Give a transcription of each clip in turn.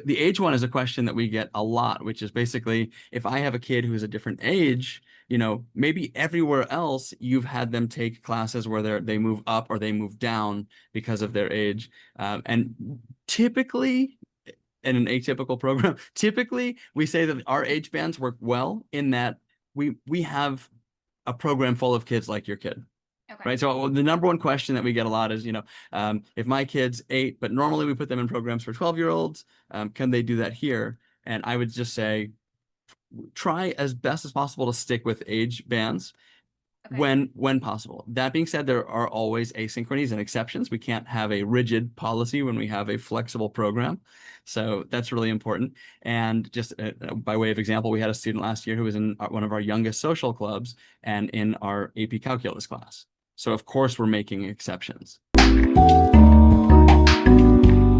the age one is a question that we get a lot, which is basically if I have a kid who is a different age, maybe everywhere else you've had them take classes where they move up or they move down because of their age. And typically, in an atypical program, typically we say that our age bands work well in that we have a program full of kids like your kid. Okay. Right. So the number one question that we get a lot is, if my kid's 8, but normally we put them in programs for 12-year-olds, can they do that here? And I would just say, try as best as possible to stick with age bands Okay. when possible. That being said, there are always asynchronies and exceptions. We can't have a rigid policy when we have a flexible program. So that's really important. And just by way of example, we had a student last year who was in one of our youngest social clubs and in our AP calculus class. So of course we're making exceptions.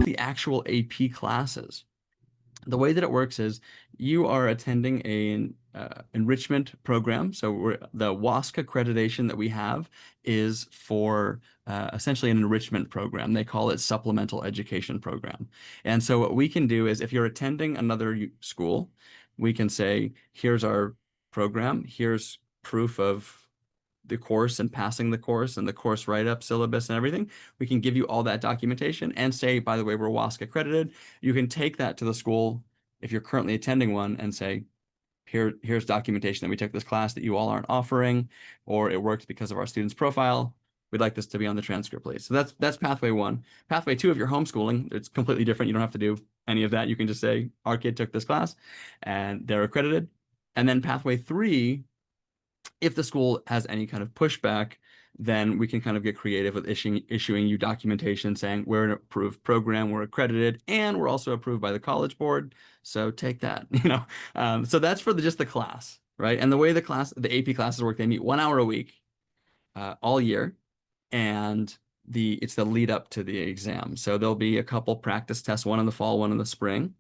The actual AP classes. The way that it works is you are attending an enrichment program. So the YSA accreditation that we have is for essentially an enrichment program. They call it supplemental education program. And so what we can do is if you're attending another school, we can say, here's our program, here's proof of the course and passing the course and the course write-up syllabus and everything. We can give you all that documentation and say, by the way, we're YSA accredited. You can take that to the school if you're currently attending one and say, here's documentation that we took this class that you all aren't offering, or it worked because of our student's profile. We'd like this to be on the transcript, please. So that's pathway 1. Pathway 2, if you're homeschooling, it's completely different. You don't have to do any of that. You can just say, our kid took this class and they're accredited. And then pathway 3, if the school has any kind of pushback, then we can kind of get creative with issuing you documentation saying we're an approved program, we're accredited, and we're also approved by the College Board. So take that, So that's for just the class, right? And the way the AP classes work, they meet 1 hour a week, all year, and it's the lead up to the exam. So there'll be a couple practice tests, one in the fall, one in the spring,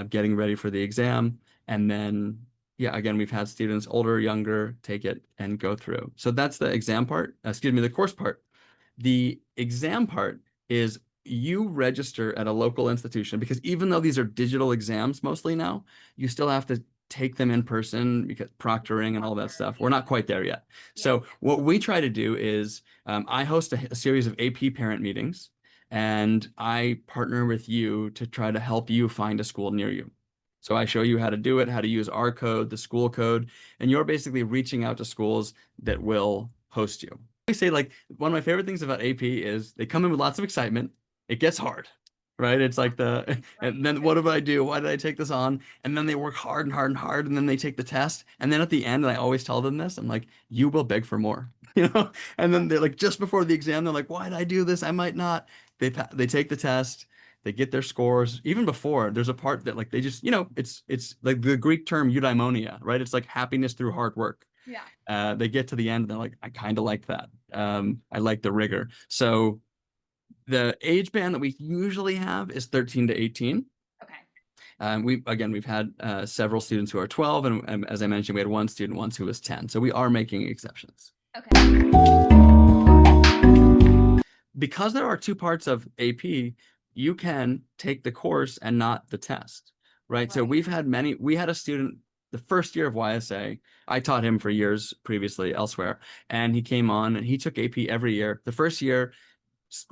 getting ready for the exam, and then yeah, again, we've had students older, younger, take it and go through. So that's the exam part, the course part. The exam part is you register at a local institution because even though these are digital exams mostly now, you still have to take them in person because proctoring and all that stuff. We're not quite there yet. So what we try to do is I host a series of AP parent meetings and I partner with you to try to help you find a school near you. So I show you how to do it, how to use our code, the school code, and you're basically reaching out to schools that will host you. I say like one of my favorite things about AP is they come in with lots of excitement. It gets hard, right? It's like and then what do I do? Why did I take this on? And then they work hard and hard and hard, and then they take the test. And then at the end, and I always tell them this, I'm like, you will beg for more, And then they're like, just before the exam, they're like, why did I do this? I might not. They take the test. They get their scores. Even before, there's a part that like they just, it's like the Greek term eudaimonia, right? It's like happiness through hard work. Yeah. They get to the end and they're like, I kind of like that. I like the rigor. So the age band that we usually have is 13 to 18. Okay. We've had several students who are 12, and as I mentioned, we had one student once who was 10. So we are making exceptions. Okay. Because there are 2 parts of AP, you can take the course and not the test, right? So we had a student the first year of YSA. I taught him for years previously elsewhere, and he came on and he took AP every year. The first year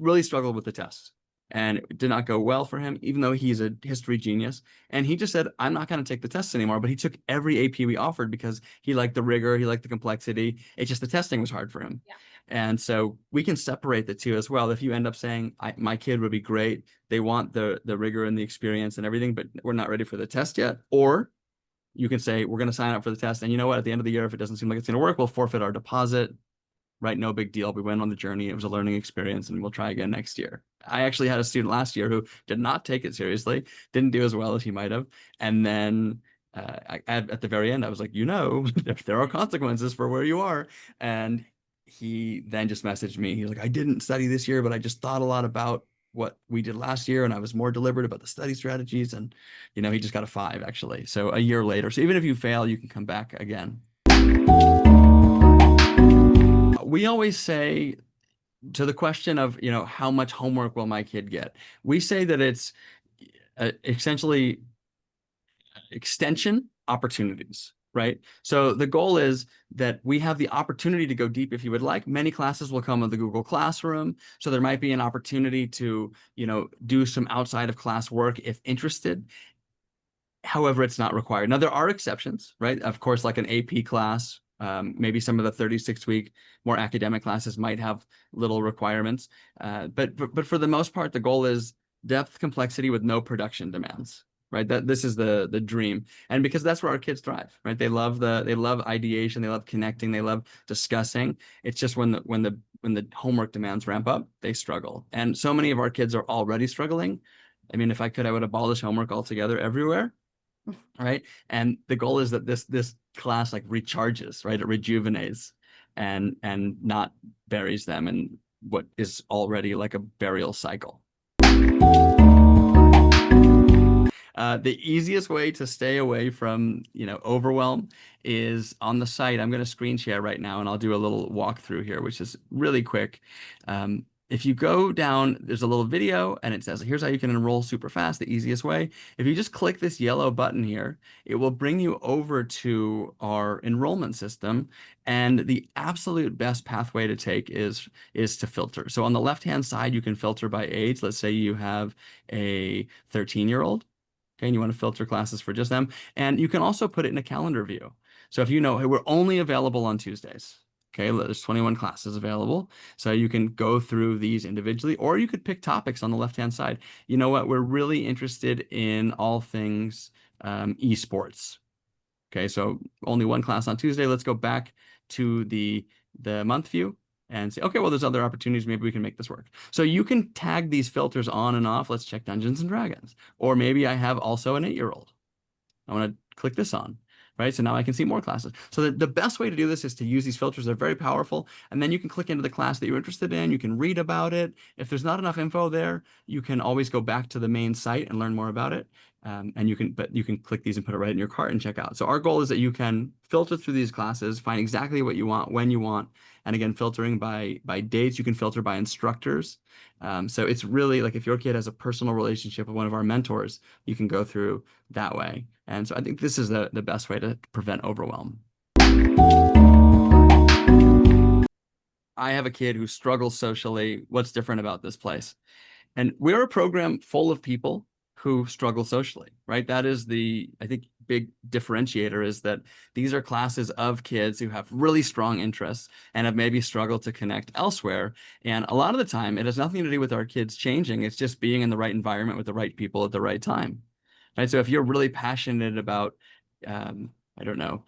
really struggled with the test and it did not go well for him, even though he's a history genius. And he just said, I'm not going to take the tests anymore. But he took every AP we offered because he liked the rigor, he liked the complexity. It's just the testing was hard for him. Yeah. And so we can separate the two as well. If you end up saying, my kid would be great, they want the rigor and the experience and everything, but we're not ready for the test yet. Or you can say, we're going to sign up for the test. And you know what? At the end of the year, if it doesn't seem like it's going to work, we'll forfeit our deposit. Right? No big deal. We went on the journey. It was a learning experience and we'll try again next year. I actually had a student last year who did not take it seriously, didn't do as well as he might have. And then at the very end, I was like, there are consequences for where you are. And he then just messaged me. He's like, I didn't study this year, but I just thought a lot about what we did last year. And I was more deliberate about the study strategies. And, he just got a 5 actually. So a year later. So even if you fail, you can come back again. We always say to the question of, how much homework will my kid get? We say that it's essentially extension opportunities, right? So the goal is that we have the opportunity to go deep if you would like. Many classes will come with the Google Classroom. So there might be an opportunity to, do some outside of class work if interested. However, it's not required. Now, there are exceptions, right? Of course, like an AP class, maybe some of the 36-week more academic classes might have little requirements. But for the most part, the goal is depth, complexity with no production demands, right? This is the dream. And because that's where our kids thrive, right? They love ideation, they love connecting, they love discussing. It's just when the homework demands ramp up, they struggle. And so many of our kids are already struggling. I mean, if I could, I would abolish homework altogether everywhere, right? And the goal is that this class like recharges, right? It rejuvenates and not buries them in what is already like a burial cycle. The easiest way to stay away from, overwhelm is on the site. I'm going to screen share right now, and I'll do a little walkthrough here, which is really quick. If you go down, there's a little video, and it says, here's how you can enroll super fast, the easiest way. If you just click this yellow button here, it will bring you over to our enrollment system. And the absolute best pathway to take is to filter. So on the left-hand side, you can filter by age. Let's say you have a 13-year-old. Okay, and you want to filter classes for just them. And you can also put it in a calendar view. So if you know, hey, we're only available on Tuesdays. Okay, there's 21 classes available. So you can go through these individually, or you could pick topics on the left-hand side. You know what? We're really interested in all things esports. Okay, so only one class on Tuesday. Let's go back to the month view and say, okay, well, there's other opportunities. Maybe we can make this work. So you can tag these filters on and off. Let's check Dungeons and Dragons. Or maybe I have also an 8-year-old. I want to click this on, right? So now I can see more classes. So the best way to do this is to use these filters. They're very powerful. And then you can click into the class that you're interested in. You can read about it. If there's not enough info there, you can always go back to the main site and learn more about it. And you can click these and put it right in your cart and check out. So our goal is that you can filter through these classes, find exactly what you want, when you want. And again, filtering by dates, you can filter by instructors. So it's really like if your kid has a personal relationship with one of our mentors, you can go through that way. And so I think this is the best way to prevent overwhelm. I have a kid who struggles socially. What's different about this place? And we're a program full of people who struggle socially, right? That is I think, big differentiator is that these are classes of kids who have really strong interests and have maybe struggled to connect elsewhere. And a lot of the time, it has nothing to do with our kids changing. It's just being in the right environment with the right people at the right time, right? So if you're really passionate about, I don't know,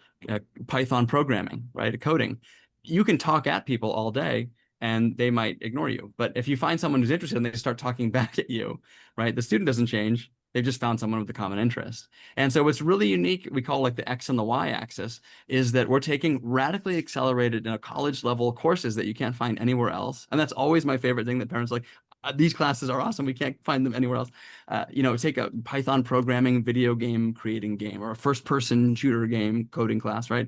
Python programming, right? Coding, you can talk at people all day and they might ignore you. But if you find someone who's interested and they start talking back at you, right? The student doesn't change. They've just found someone with a common interest. And so what's really unique, we call like the X and the Y axis, is that we're taking radically accelerated college level courses that you can't find anywhere else. And that's always my favorite thing that parents are like, these classes are awesome. We can't find them anywhere else. Take a Python programming video game creating game or a first person shooter game coding class, right?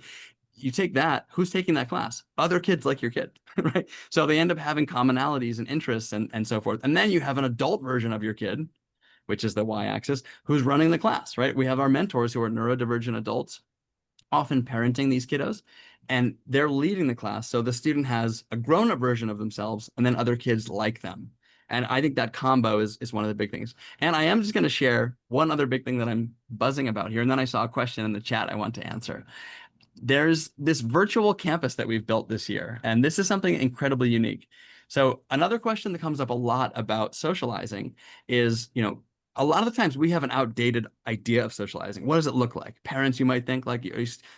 You take that, who's taking that class? Other kids like your kid, right? So they end up having commonalities and interests and so forth. And then you have an adult version of your kid, which is the y-axis, who's running the class, right? We have our mentors who are neurodivergent adults, often parenting these kiddos, and they're leading the class. So the student has a grown-up version of themselves and then other kids like them. And I think that combo is one of the big things. And I am just going to share one other big thing that I'm buzzing about here. And then I saw a question in the chat I want to answer. There's this virtual campus that we've built this year, and this is something incredibly unique. So another question that comes up a lot about socializing is, a lot of the times we have an outdated idea of socializing. What does it look like? Parents, you might think like,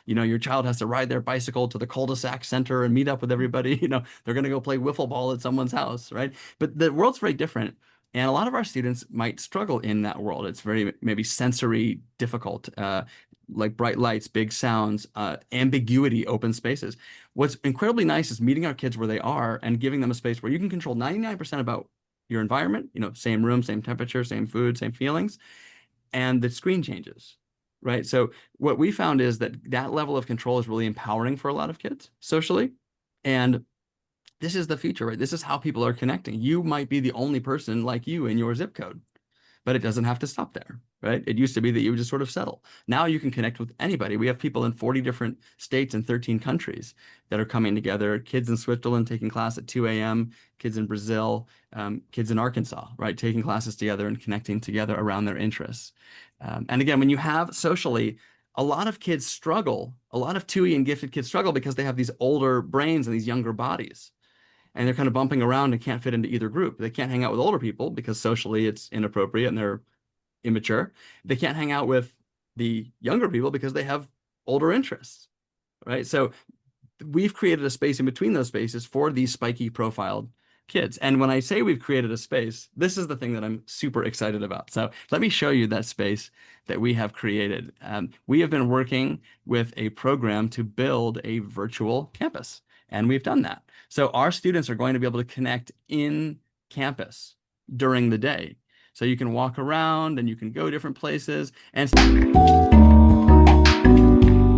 your child has to ride their bicycle to the cul-de-sac center and meet up with everybody. They're going to go play wiffle ball at someone's house, right? But the world's very different. And a lot of our students might struggle in that world. It's very maybe sensory difficult, like bright lights, big sounds, ambiguity, open spaces. What's incredibly nice is meeting our kids where they are and giving them a space where you can control 99% about your environment, same room, same temperature, same food, same feelings, and the screen changes, right? So what we found is that level of control is really empowering for a lot of kids socially. And this is the future, right? This is how people are connecting. You might be the only person like you in your zip code. but it doesn't have to stop there, right? It used to be that you would just sort of settle. Now you can connect with anybody. We have people in 40 different states and 13 countries that are coming together. Kids in Switzerland taking class at 2 a.m., kids in Brazil, kids in Arkansas, right? Taking classes together and connecting together around their interests. And again, when you have socially, a lot of kids struggle, a lot of TUI and gifted kids struggle because they have these older brains and these younger bodies. And they're kind of bumping around and can't fit into either group. They can't hang out with older people because socially it's inappropriate and they're immature. They can't hang out with the younger people because they have older interests, right? So we've created a space in between those spaces for these spiky profiled kids. And when I say we've created a space, this is the thing that I'm super excited about. So let me show you that space that we have created. We have been working with a program to build a virtual campus, and we've done that. So our students are going to be able to connect in campus during the day. So you can walk around and you can go different places and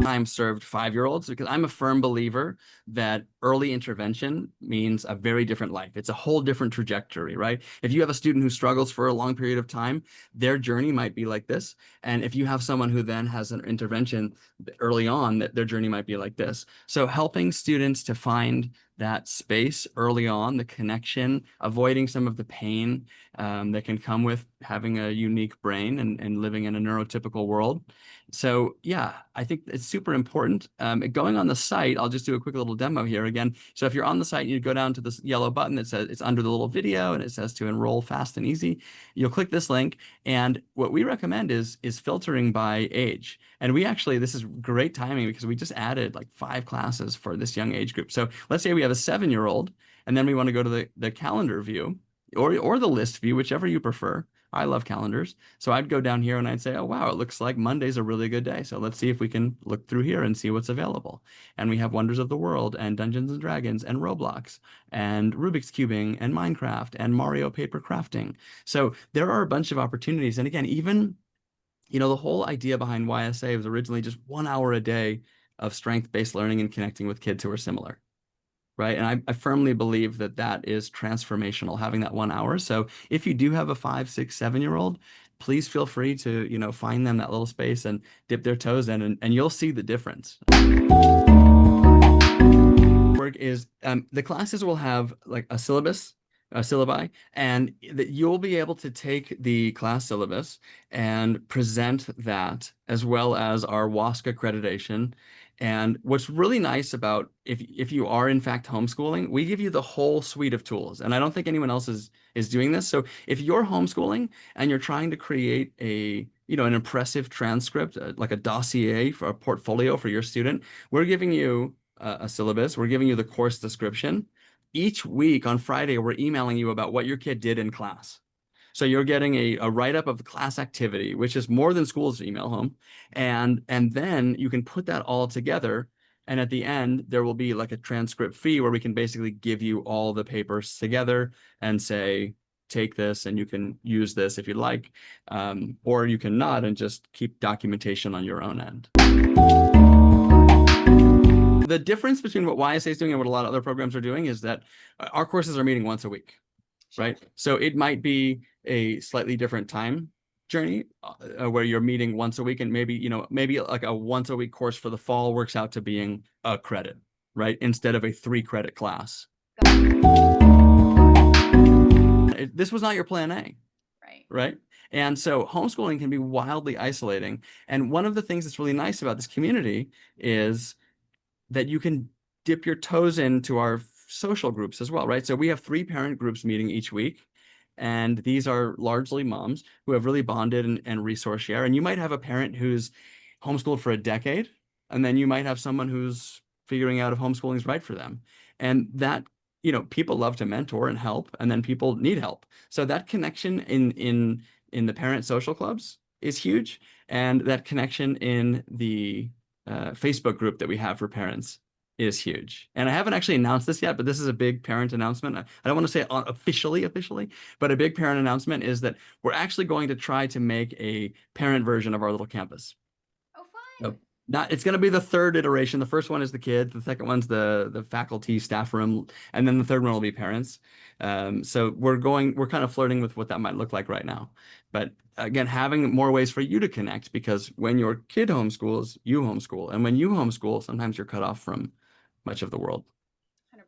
time served 5-year-olds, because I'm a firm believer that early intervention means a very different life. It's a whole different trajectory, right? If you have a student who struggles for a long period of time, their journey might be like this. And if you have someone who then has an intervention early on, that their journey might be like this. So helping students to find that space early on, the connection, avoiding some of the pain that can come with having a unique brain and living in a neurotypical world. So yeah, I think it's super important. Going on the site, I'll just do a quick little demo here again. So if you're on the site, you go down to this yellow button that says it's under the little video and it says to enroll fast and easy. You'll click this link, and what we recommend is filtering by age. And we actually, this is great timing because we just added like 5 classes for this young age group. So let's say we have a 7-year-old, and then we want to go to the calendar view or the list view, whichever you prefer. I love calendars. So I'd go down here and I'd say, oh, wow, it looks like Monday's a really good day. So let's see if we can look through here and see what's available. And we have Wonders of the World and Dungeons and Dragons and Roblox and Rubik's Cubing and Minecraft and Mario paper crafting. So there are a bunch of opportunities. And again, even, the whole idea behind YSA was originally just 1 hour a day of strength-based learning and connecting with kids who are similar. Right. And I firmly believe that that is transformational, having that 1 hour. So if you do have a 5, 6, 7-year-old, please feel free to, find them that little space and dip their toes in, and you'll see the difference. Work is the classes will have like a syllabus, a syllabi, and that you'll be able to take the class syllabus and present that as well as our WSCA accreditation. And what's really nice about if you are in fact homeschooling, we give you the whole suite of tools. And I don't think anyone else is doing this. So if you're homeschooling and you're trying to create an impressive transcript, like a dossier for a portfolio for your student, we're giving you a syllabus. We're giving you the course description. Each week on Friday, we're emailing you about what your kid did in class. So you're getting a write-up of the class activity, which is more than school's email home. And then you can put that all together. And at the end, there will be like a transcript fee where we can basically give you all the papers together and say, take this and you can use this if you like, or you can not and just keep documentation on your own end. The difference between what YSA is doing and what a lot of other programs are doing is that our courses are meeting once a week, right? So it might be a slightly different time journey where you're meeting once a week, and maybe like a once a week course for the fall works out to being a credit, right? Instead of a 3-credit class. This was not your plan A. Right. And so homeschooling can be wildly isolating. And one of the things that's really nice about this community is that you can dip your toes into our social groups as well, right? So we have 3 parent groups meeting each week. And these are largely moms who have really bonded and resource share. And you might have a parent who's homeschooled for a decade, and then you might have someone who's figuring out if homeschooling is right for them. And that, people love to mentor and help, and then people need help. So that connection in the parent social clubs is huge. And that connection in the Facebook group that we have for parents is huge. And I haven't actually announced this yet, but this is a big parent announcement. I don't want to say it officially, but a big parent announcement is that we're actually going to try to make a parent version of our little campus. Oh, fun. It's going to be the third iteration. The first one is the kids. The second one's the faculty staff room, and then the third one will be parents. So we're kind of flirting with what that might look like right now. But again, having more ways for you to connect, because when your kid homeschools, you homeschool, and when you homeschool, sometimes you're cut off from much of the world.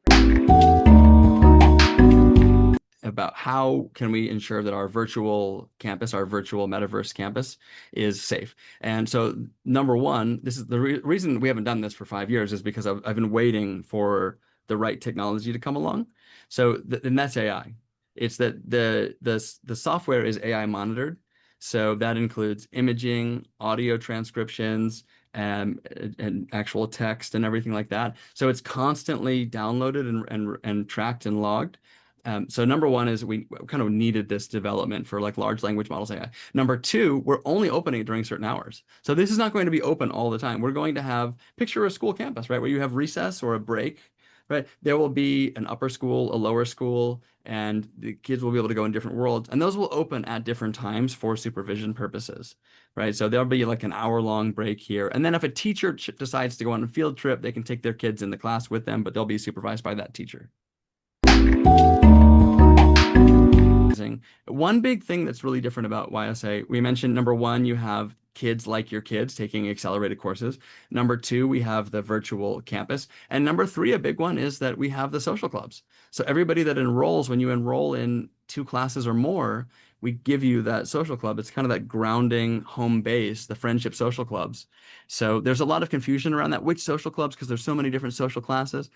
100%. About how can we ensure that our virtual campus, our virtual metaverse campus, is safe. And so, number one, this is the reason we haven't done this for 5 years is because I've been waiting for the right technology to come along. So, and that's AI. It's that the software is AI monitored. So that includes imaging, audio transcriptions, and actual text and everything like that. So it's constantly downloaded and tracked and logged. So number one is we kind of needed this development for like large language models AI. Number two, we're only opening it during certain hours. So this is not going to be open all the time. We're going to have, picture a school campus, right? Where you have recess or a break, right? There will be an upper school, a lower school, and the kids will be able to go in different worlds. And those will open at different times for supervision purposes, right? So there'll be like an hour-long break here. And then if a teacher decides to go on a field trip, they can take their kids in the class with them, but they'll be supervised by that teacher. One big thing that's really different about YSA, we mentioned number one, you have kids like your kids taking accelerated courses. Number two, we have the virtual campus. And number three, a big one is that we have the social clubs. So everybody that enrolls, when you enroll in 2 classes or more, we give you that social club. It's kind of that grounding home base, the friendship social clubs. So there's a lot of confusion around that, which social clubs, because there's so many different social classes.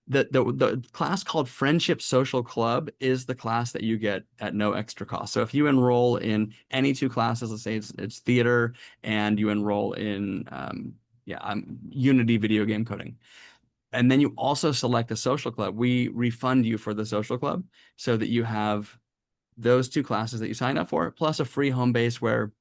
The class called Friendship Social Club is the class that you get at no extra cost. So if you enroll in any 2 classes, let's say it's theater, and you enroll in Unity video game coding, and then you also select a social club, we refund you for the social club so that you have those 2 classes that you signed up for, plus a free home base where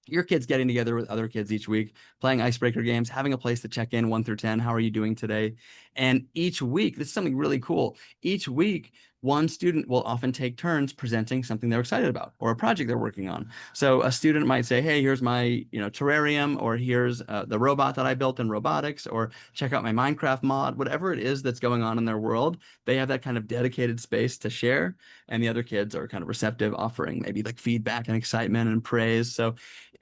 your kids getting together with other kids each week, playing icebreaker games, having a place to check in 1 through 10. How are you doing today? And each week, this is something really cool. Each week, one student will often take turns presenting something they're excited about or a project they're working on. So a student might say, hey, here's my terrarium, or here's the robot that I built in robotics, or check out my Minecraft mod, whatever it is that's going on in their world. They have that kind of dedicated space to share. And the other kids are kind of receptive, offering maybe like feedback and excitement and praise. So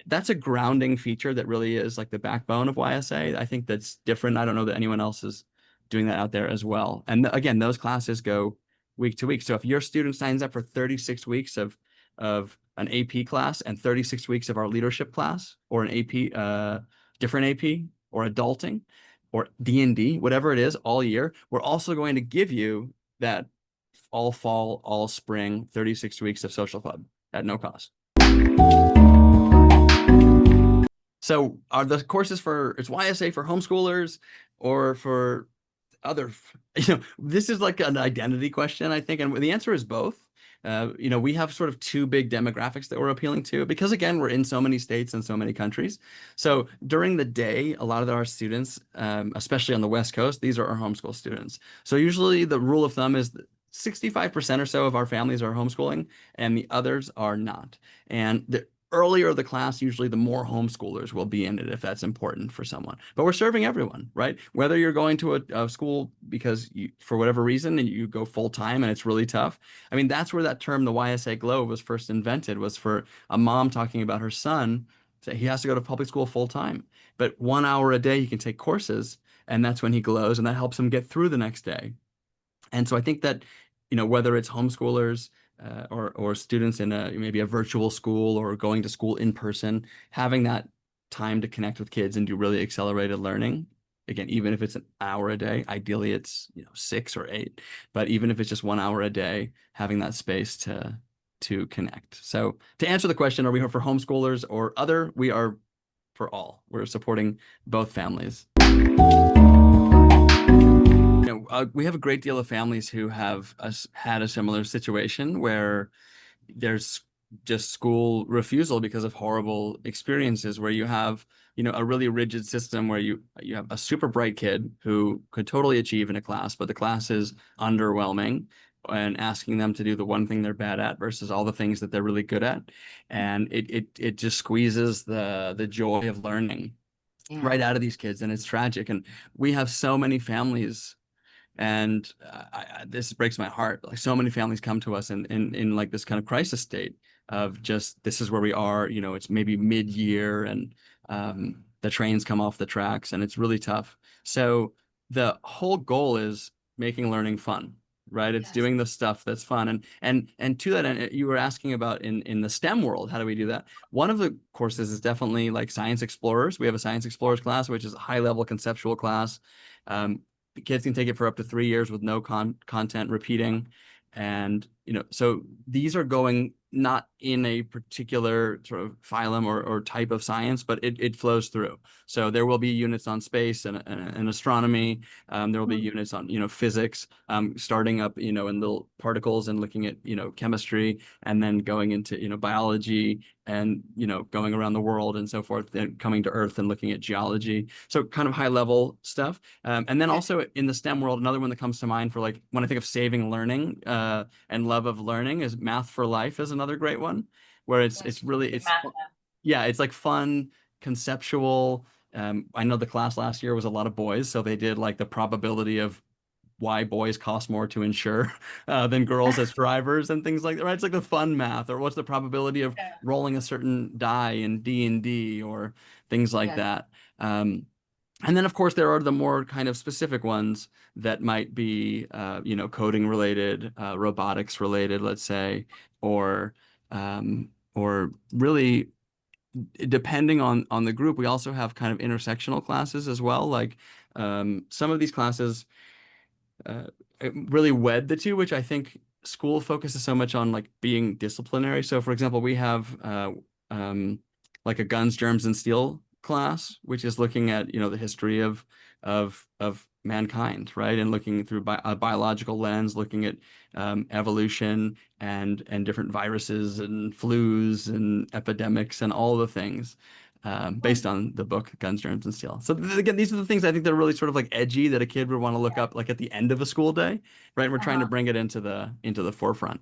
that's a grounding feature that really is like the backbone of YSA. I think that's different. I don't know that anyone else is doing that out there as well. And again, those classes go week to week. So if your student signs up for 36 weeks of an AP class and 36 weeks of our leadership class, or an AP, different AP, or adulting, or D&D, whatever it is, all year, we're also going to give you that all fall, all spring, 36 weeks of social club at no cost. So are the courses it's YSA for homeschoolers or for other, this is like an identity question, I think. And the answer is both. We have sort of 2 big demographics that we're appealing to, because again, we're in so many states and so many countries. So during the day, a lot of our students, especially on the West Coast, these are our homeschool students. So usually the rule of thumb is 65% or so of our families are homeschooling and the others are not. And the earlier the class, usually the more homeschoolers will be in it if that's important for someone. But we're serving everyone, right? Whether you're going to a school because for whatever reason, and you go full time and it's really tough. I mean, that's where that term, the YSA Glow, was first invented, was for a mom talking about her son. So he has to go to public school full time, but 1 hour a day he can take courses, and that's when he glows, and that helps him get through the next day. And so I think that, whether it's homeschoolers or students in maybe a virtual school or going to school in person, having that time to connect with kids and do really accelerated learning. Again, even if it's an hour a day, ideally it's 6 or 8, but even if it's just 1 hour a day, having that space to connect. So to answer the question, are we here for homeschoolers or other? We are for all. We're supporting both families. We have a great deal of families who have had a similar situation where there's just school refusal because of horrible experiences, where you have, a really rigid system where you have a super bright kid who could totally achieve in a class, but the class is underwhelming, and asking them to do the one thing they're bad at versus all the things that they're really good at. And it just squeezes the joy of learning. right Yeah. out of these kids, and it's tragic. And we have so many families, and this breaks my heart. Like so many families come to us in like this kind of crisis state of just this is where we are. You know, it's maybe mid-year, and the trains come off the tracks, and it's really tough. So the whole goal is making learning fun, right? It's Yes. doing the stuff that's fun, and to that end, you were asking about in the STEM world, how do we do that? One of the courses is definitely like Science Explorers. We have a Science Explorers class, which is a high level conceptual class. The kids can take it for up to 3 years with no content repeating. And, so these are going not in a particular sort of phylum or type of science, but it flows through. So there will be units on space and astronomy. There will be Mhm. units on, physics, starting up, in little particles and looking at, chemistry, and then going into, biology, and going around the world and so forth, then coming to Earth and looking at geology. So kind of high level stuff. And then Yeah. also in the STEM world, another one that comes to mind for like when I think of saving learning and love of learning is Math for Life is another great one, where it's Yes. really Big math. yeah, it's like fun, conceptual. I know the class last year was a lot of boys, so they did like the probability of why boys cost more to insure than girls as drivers and things like that, right? It's like the fun math, or what's the probability of Yeah. rolling a certain die in D&D or things like Yes. that. Um, and then, of course, there are the more kind of specific ones that might be, coding related, robotics related, let's say, or or really depending on the group. We also have kind of intersectional classes as well. Like some of these classes uh, really wed the two, which I think school focuses so much on like being disciplinary. So, for example, we have um, like a guns, germs, and steel class, which is looking at the history of mankind, right, and looking through a biological lens, looking at evolution and different viruses and flus and epidemics and all the things Hmm. based on the book Guns, Germs, and Steel. So again, these are the things I think that are really sort of like edgy that a kid would want to look Yeah. up like at the end of a school day, right? We're trying to Uh-huh. bring it into the forefront.